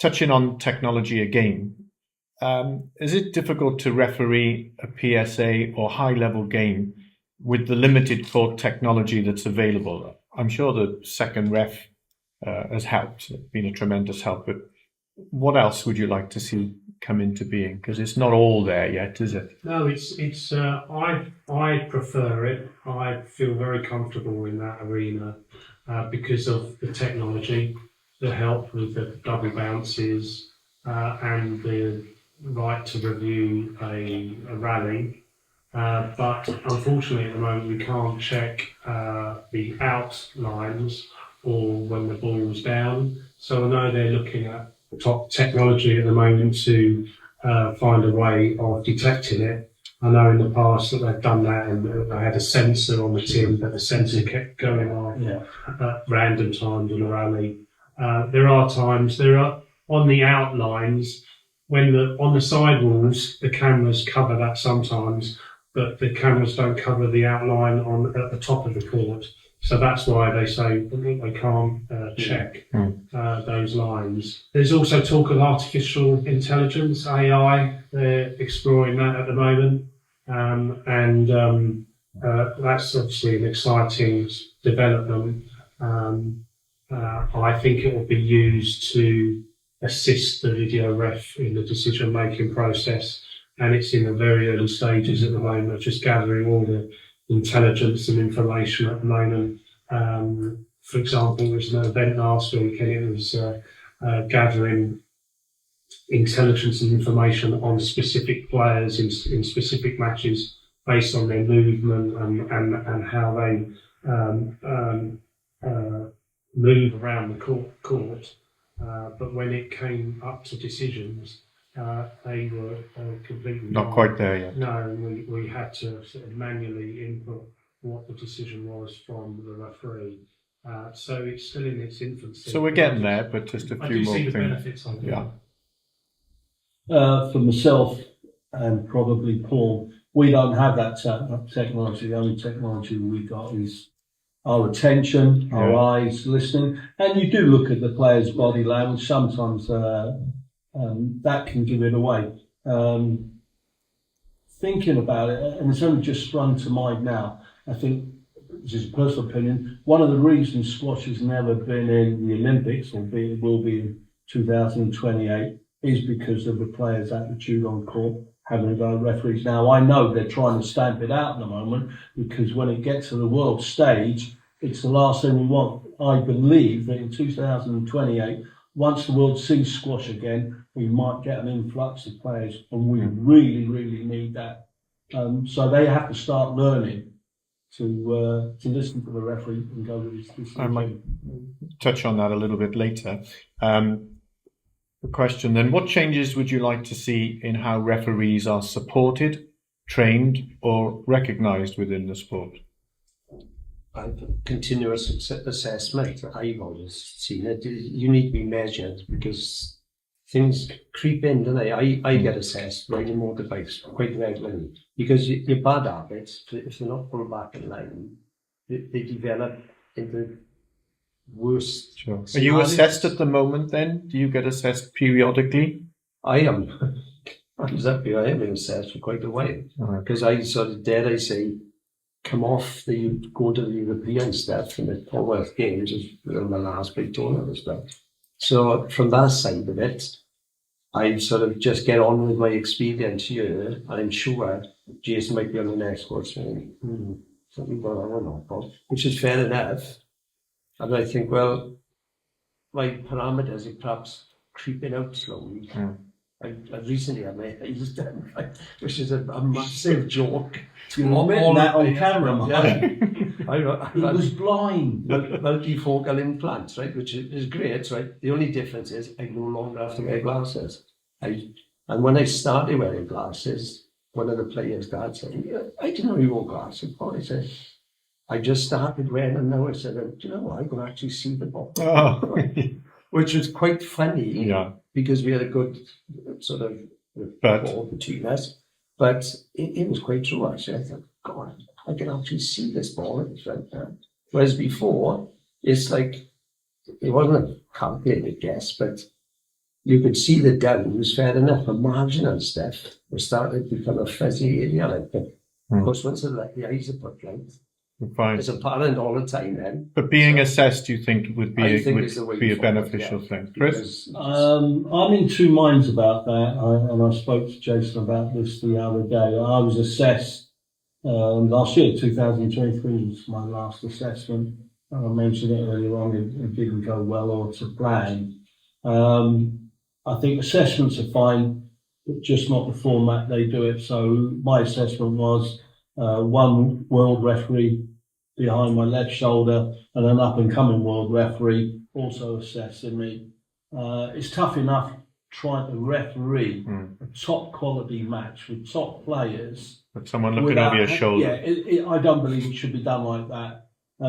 touching on technology again, is it difficult to referee a PSA or high-level game with the limited court technology that's available? I'm sure the second ref has helped, been a tremendous help, but what else would you like to see come into being? Because it's not all there yet, is it? No, it's. I prefer it. I feel very comfortable in that arena because of the technology, the help with the double bounces, and the right to review a rally. But unfortunately, at the moment, we can't check the out lines or when the ball's down. So I know they're looking at top technology at the moment to find a way of detecting it. I know in the past that they've done that, and they had a sensor on the tin, but the sensor kept going off at random times in the rally. There are times on the outlines when on the sidewalls the cameras cover that sometimes, but the cameras don't cover the outline at the top of the court. So that's why they say they can't check those lines. There's also talk of artificial intelligence, AI. They're exploring that at the moment. That's obviously an exciting development. I think it will be used to assist the video ref in the decision-making process. And it's in the very early stages at the moment of just gathering all the intelligence and information at the moment. For example, there was an event last week and it was gathering intelligence and information on specific players in specific matches based on their movement and how they move around the court. But when it came up to decisions, they were completely not quite there yet. No, we had to sort of manually input what the decision was from the referee. So it's still in its infancy. So we're getting there, but just a few more things. I do see the benefits of it. Yeah. For myself and probably Paul, we don't have that technology. The only technology we got is our attention, our eyes, listening, and you do look at the player's body language. Sometimes that can give it away. Thinking about it, and it's only just sprung to mind now, I think, this is a personal opinion, one of the reasons squash has never been in the Olympics, albeit it will be in 2028, is because of the players' attitude on court, having a go at referees. Now, I know they're trying to stamp it out at the moment, because when it gets to the world stage, it's the last thing we want. I believe that in 2028, once the world sees squash again, we might get an influx of players, and we really, really need that. So they have to start learning to listen to the referee and go with his decision. I might touch on that a little bit later. The question then, what changes would you like to see in how referees are supported, trained, or recognised within the sport? Continuous assessment. I've always seen it. You need to be measured because things creep in, don't they? I get assessed riding motorbikes quite regularly because your bad habits, if they're not pulled back in line, they develop into worse. Sure. Are you assessed at the moment then? Do you get assessed periodically? I am. I have been assessed for quite a while because I sort of dare I say come off go to the European stuff from the Commonwealth Games as the last big tournament and stuff. So from that side of it, I sort of just get on with my experience here, and I'm sure Jason might be on the next course saying, something going on, which is fair enough. And I think, well, my parameters are perhaps creeping out slowly. I recently had my eyes done, which is a massive joke. You admit that on camera, yeah. He was blind. Multifocal implants, right, which is great, right? The only difference is I no longer have to wear glasses. And when I started wearing glasses, one of the players' dads said, I didn't know you wore glasses. I said, I just started wearing them now. I said, do you know what? I can actually see the ball. Oh. Which was quite funny because we had a good sort of ball between us. But it was quite true, actually. I thought, God, I can actually see this ball in front now. Whereas before, it's like, it wasn't a calculated guess, but you could see the downs fair enough, but marginal stuff was started to become a fuzzy area. Like, but of course, once I let the eyes are put right, Fine. it's apparent all the time then. But being So, assessed, you think would be I think is the way would be a forward, beneficial yeah. thing, Chris? Because I'm in two minds about that, and I spoke to Jason about this the other day. I was assessed last year, 2023 was my last assessment. I mentioned it earlier on, it didn't go well or to plan. I think assessments are fine, but just not the format they do it. So my assessment was one world referee behind my left shoulder and an up-and-coming world referee also assessing me. It's tough enough trying to referee a top-quality match with top players. But someone looking over your shoulder. Yeah, I don't believe it should be done like that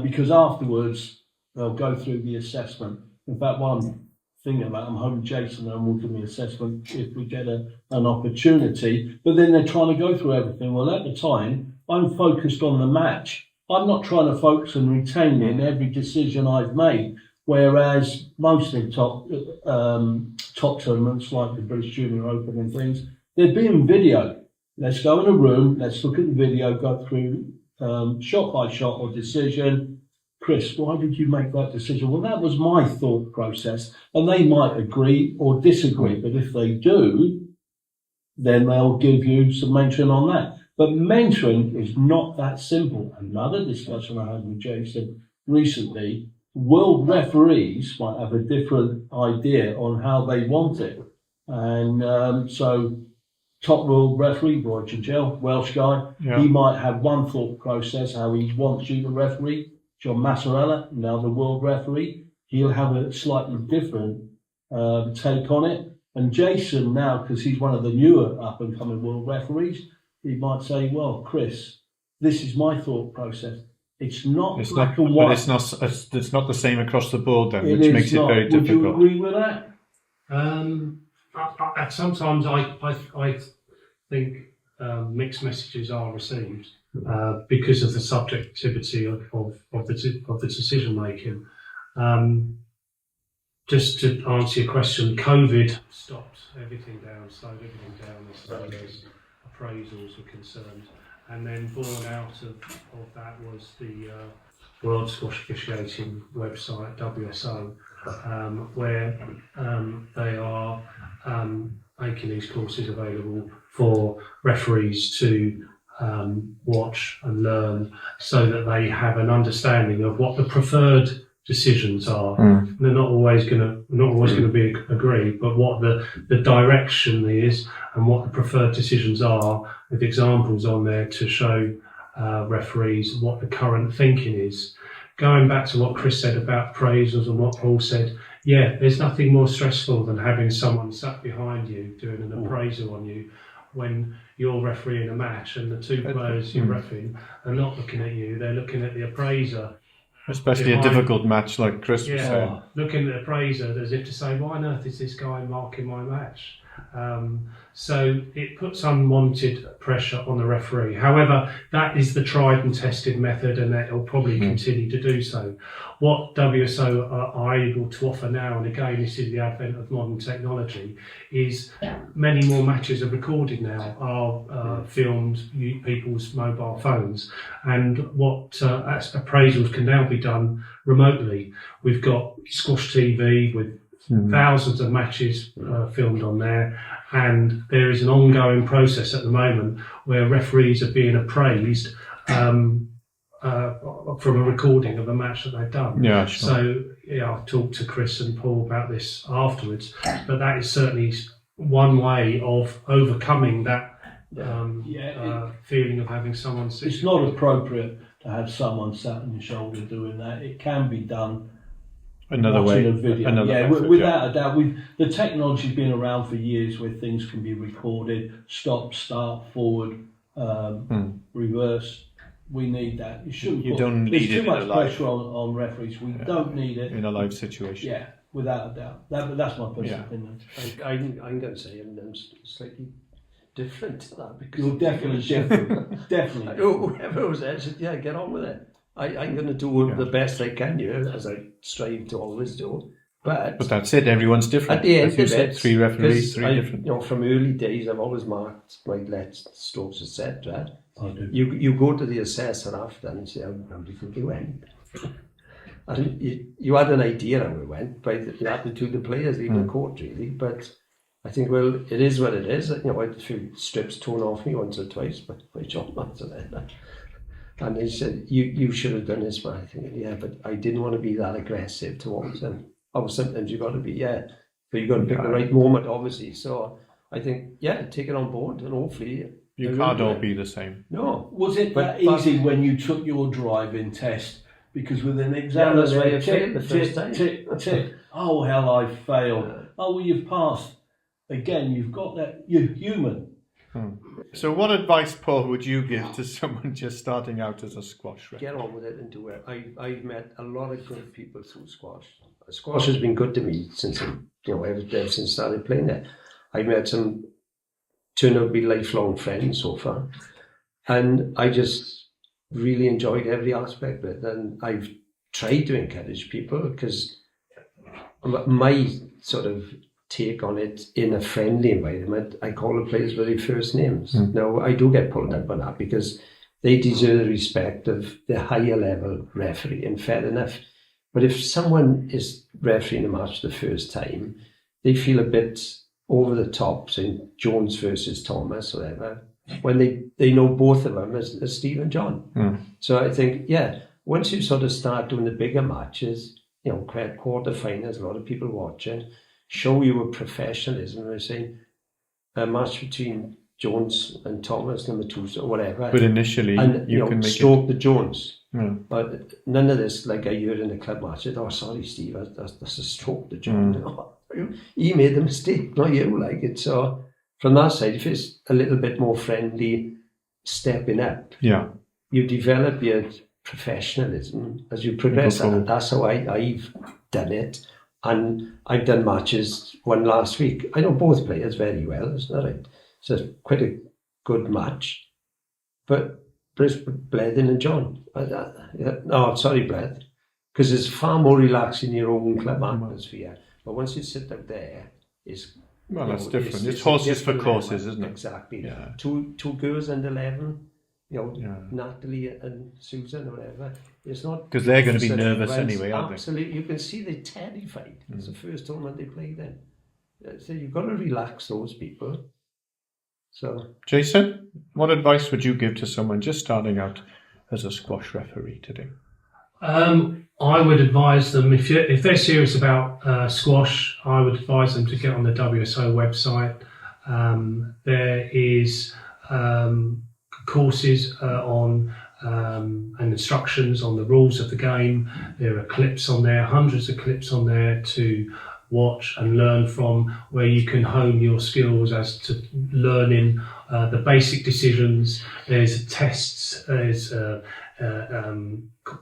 because afterwards they'll go through the assessment. In fact, one thing about I'm hoping Jason and will give me assessment if we get an opportunity. But then they're trying to go through everything. Well, at the time, I'm focused on the match. I'm not trying to focus and retain in every decision I've made. Whereas most of the top tournaments, like the British Junior Open and things, they're being video. Let's go in a room, let's look at the video, go through shot by shot or decision. Chris, why did you make that decision? Well, that was my thought process. And they might agree or disagree, but if they do, then they'll give you some mentoring on that. But mentoring is not that simple. Another discussion I had with Jason recently, world referees might have a different idea on how they want it. And so top world referee, Roy Chingel, Welsh guy, he might have one thought process, how he wants you to referee. John Massarella, now the world referee, he'll have a slightly different take on it. And Jason now, because he's one of the newer up-and-coming world referees, he might say, well, Chris, this is my thought process. It's not black and white. But it's not the same across the board then, which makes it very difficult. Would you agree with that? Sometimes I think mixed messages are received because of the subjectivity of the decision making. Just to answer your question, COVID stopped everything down, slowed everything down as far as appraisals were concerned. And then born out of that was the World Squash Officiating website, WSO, where they are making these courses available for referees to watch and learn so that they have an understanding of what the preferred decisions are. They're not always going to be agreed, but what the direction is and what the preferred decisions are, with examples on there to show referees what the current thinking is. Going back to what Chris said about appraisals and what Paul said, yeah, there's nothing more stressful than having someone sat behind you doing an appraisal on you when you're refereeing a match and the two players you're refereeing are not looking at you, they're looking at the appraiser. Especially a difficult match like Chris was saying. Looking at the appraiser as if to say, why on earth is this guy marking my match? So it puts unwanted pressure on the referee. However, that is the tried and tested method, and that will probably continue to do so. What WSO are able to offer now, and again, this is the advent of modern technology, is many more matches are recorded now, are filmed people's mobile phones, and what appraisals can now be done remotely. We've got Squash TV with thousands of matches filmed on there, and there is an ongoing process at the moment where referees are being appraised from a recording of a match that they've done. Yeah, sure. So I've talked to Chris and Paul about this afterwards, but that is certainly one way of overcoming that feeling of having someone sit. It's not appropriate to have someone sat on your shoulder doing that. It can be done another way. Without a doubt. The technology's been around for years where things can be recorded, stop, start, forward, reverse. We need that. You don't need it in a live. There's too much pressure on referees. We don't need it in a live situation. Yeah, without a doubt. That's my personal opinion. I'm going to say I'm slightly different to that because you're definitely different. Definitely. Whoever was there said, get on with it. I'm going to do the best I can here, as I strive to always do. But that's it. Everyone's different. at the end As you of said, it, 3 referees, 'cause 3 different. from early days, I've always marked my lets, strokes, etc. I do. You go to the assessor after and say, how do you think it went? And you had an idea how it went by the attitude of the players leaving the court, really. But I think, well, it is what it is. I had a few strips torn off me once or twice, but by John Manson. And they said, you should have done this, but I think, yeah, but I didn't want to be that aggressive towards them. Oh, sometimes you've got to be, but you've got to pick the right moment, obviously. So I think, take it on board, and hopefully... You can't all be the same. No. Was it that easy when you took your driving test? Because with an exam, that's why I failed the first time. Tick. Oh, hell, I failed. Oh, well, you've passed. Again, you've got that. You're human. So what advice, Paul, would you give to someone just starting out as a squash referee? Get on with it and do it. I've met a lot of good people through squash. Squash has been good to me since ever since I started playing it. I've met some turn out to be lifelong friends so far, and I just really enjoyed every aspect of it. And I've tried to encourage people, because my sort of take on it in a friendly environment, I call the players by their first names. Now, I do get pulled up on that because they deserve the respect of the higher level referee, and fair enough. But if someone is refereeing a match the first time, they feel a bit over the top, saying Jones versus Thomas, or whatever, when they know both of them as Steve and John. So I think, once you sort of start doing the bigger matches, quarter-finals, a lot of people watching, show your professionalism. We're saying a match between Jones and Thomas, number 2, or whatever. But initially, and you can make stroke the Jones. Yeah. But none of this, like I heard in the club matches, oh, sorry, Steve, that's a stroke the Jones. He made the mistake, not you, like it. So from that side, if it's a little bit more friendly, stepping up, you develop your professionalism as you progress. And that's how I've done it. And I've done matches, one last week. I know both players very well, isn't that right? So quite a good match. But Bledin and John. No, sorry, Bled. Because it's far more relaxed in your own club atmosphere. But once you sit up there, it's... Well, that's different. It's horses for courses, isn't it? Exactly. Yeah. Two girls under 11, Natalie and Susan or whatever. It's not... Because they're going to be nervous anyway, aren't they? Absolutely. You can see they're terrified. It's the first tournament they played in. So you've got to relax those people. So, Jason, what advice would you give to someone just starting out as a squash referee today? I would advise them, if they're serious about squash, I would advise them to get on the WSO website. There is courses on and instructions on the rules of the game. There are clips on there, hundreds of clips on there to watch and learn from, where you can hone your skills as to learning the basic decisions. There's tests, there's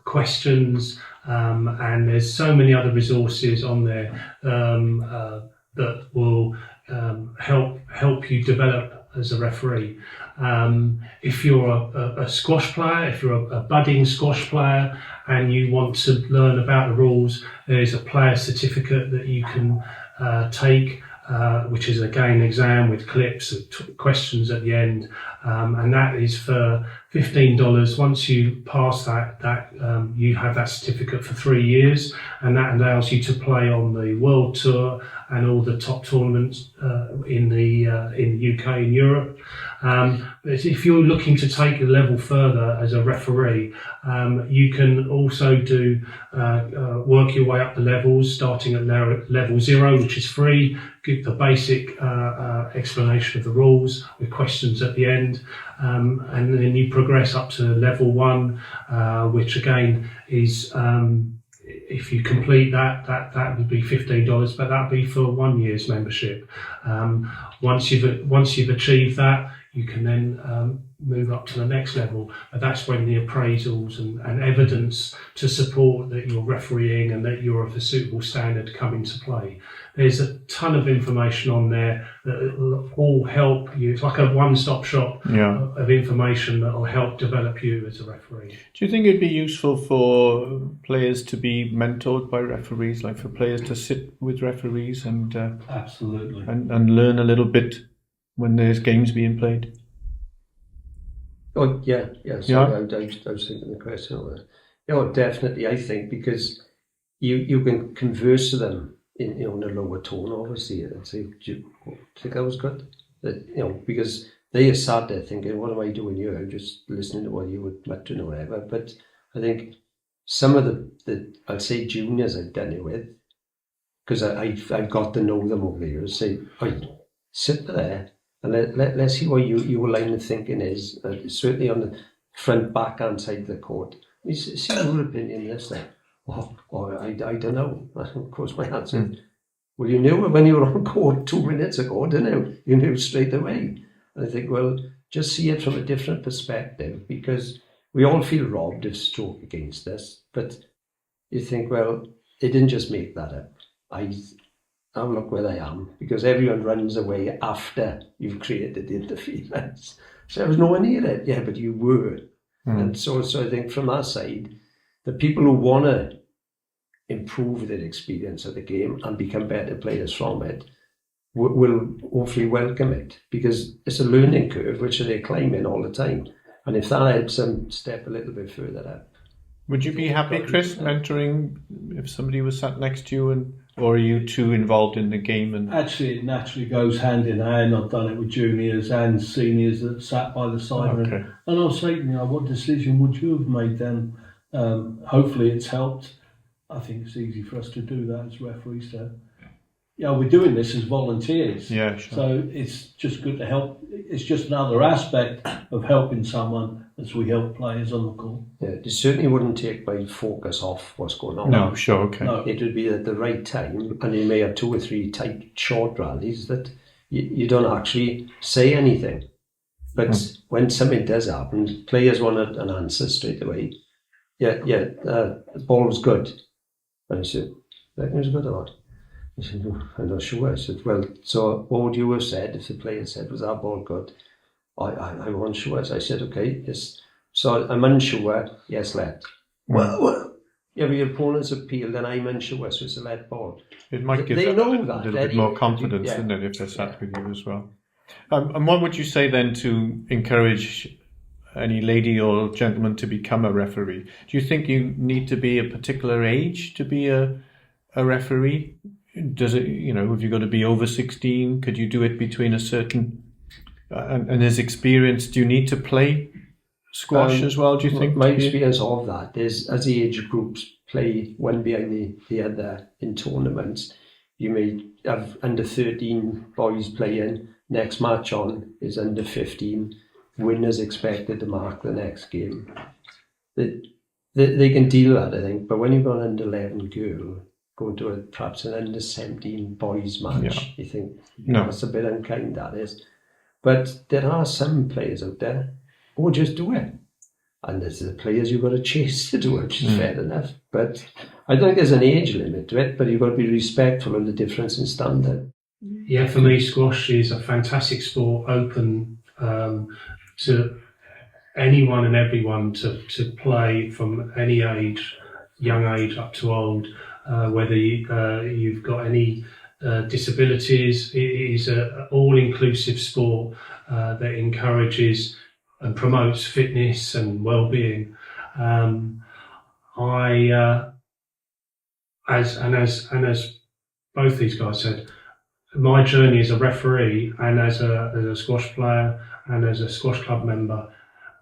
questions, and there's so many other resources on there that will help you develop as a referee. If you're a squash player, if you're a budding squash player and you want to learn about the rules, there's a player certificate that you can take, which is again an exam with clips of questions at the end, and that is for $15. Once you pass that you have that certificate for 3 years, and that allows you to play on the World Tour and all the top tournaments in the UK and Europe. But if you're looking to take a level further as a referee, you can also do work your way up the levels, starting at level 0, which is free. Give the basic explanation of the rules with questions at the end, and then you progress up to level 1, which again is, if you complete that would be $15, but that'd be for 1 year's membership. Once you've achieved that, you can then move up to the next level. And that's when the appraisals and evidence to support that you're refereeing and that you're of a suitable standard come into play. There's a ton of information on there that will all help you. It's like a one-stop shop of information that will help develop you as a referee. Do you think it'd be useful for players to be mentored by referees, like for players to sit with referees and Absolutely. and learn a little bit when there's games being played? Oh, yeah. Sorry, I was thinking the question over there. Definitely, I think, because you can converse to them in a lower tone, obviously, and say, do you think that was good? Because they are sat there thinking, what am I doing here? I'm just listening to what you would muttering or whatever. But I think some of the I'd say juniors I've done it with, because I've got to know them over the years, say, right, sit there and let's see what your line of thinking is, certainly on the front backhand side of the court. See your opinion on this thing. I don't know. Of course, my answer is, well, you knew when you were on court 2 minutes ago, didn't you? You knew straight away. And I think, well, just see it from a different perspective, because we all feel robbed of stroke against us. But you think, well, they didn't just make that up. I'll look where I am, because everyone runs away after you've created the interference. So I was nowhere near it. Yeah, but you were. And so I think from our side, the people who want to improve their experience of the game and become better players from it will hopefully welcome it, because it's a learning curve which they're climbing all the time. And if that helps them step a little bit further up. Would you be happy, Chris, mentoring if somebody was sat next to you, or are you too involved in the game? And actually, it naturally goes hand in hand. I've done it with juniors and seniors that sat by the side, and I'll say, what decision would you have made then? Hopefully, it's helped. I think it's easy for us to do that as referees. So, we're doing this as volunteers. Yeah, sure. So it's just good to help. It's just another aspect of helping someone as we help players on the court. Yeah, it certainly wouldn't take my focus off what's going on. No, sure, okay. No. It would be at the right time, and you may have 2 or 3 tight, short rallies that you don't actually say anything. But when something does happen, players want an answer straight away. The ball was good. And I said, it was good or what? I said, no, I'm not sure. I said, well, so what would you have said if the player said, was that ball good? I wasn't sure. I said, okay, yes. So I'm unsure, yes, let. Well, but your opponent's appealed and I'm unsure, so it's a let ball. It might give them a little bit more confidence, isn't it, if they're sat with you as well. And what would you say then to encourage any lady or gentleman to become a referee? Do you think you need to be a particular age to be a referee? Does it, have you got to be over 16? Could you do it between a certain, and as experience, do you need to play squash as well, do you think? My experience of that is, as the age groups play one behind the other in tournaments, you may have under 13 boys playing, next match on is under 15, winners expected to mark the next game. They can deal that, I think, but when you've got an under 11 girl going to perhaps an under 17 boys match, you think, that's a bit unkind, that is. But there are some players out there who just do it. And there's the players you've got to chase to do it, which is fair enough. But I don't think there's an age limit to it, but you've got to be respectful of the difference in standard. Yeah, for me, squash is a fantastic sport, open to anyone and everyone to play from any age, young age up to old, whether you've got any disabilities. It is an all-inclusive sport that encourages and promotes fitness and well-being. As both these guys said, my journey as a referee and as a squash player and as a squash club member,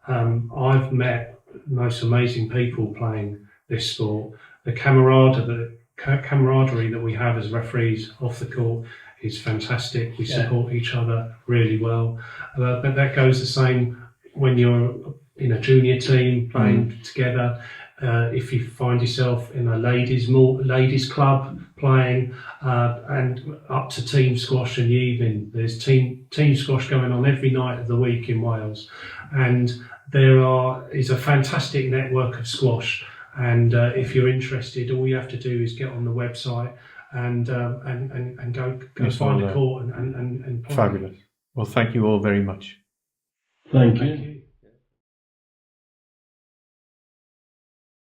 I've met most amazing people playing this sport. The camaraderie that we have as referees off the court is fantastic. We support each other really well. But that goes the same when you're in a junior team playing together. If you find yourself in a ladies club playing, and up to team squash in the evening, there's team squash going on every night of the week in Wales, and is a fantastic network of squash. And if you're interested, all you have to do is get on the website and go Yes, find well, a court and play. Fabulous. Well, thank you all very much. Thank you.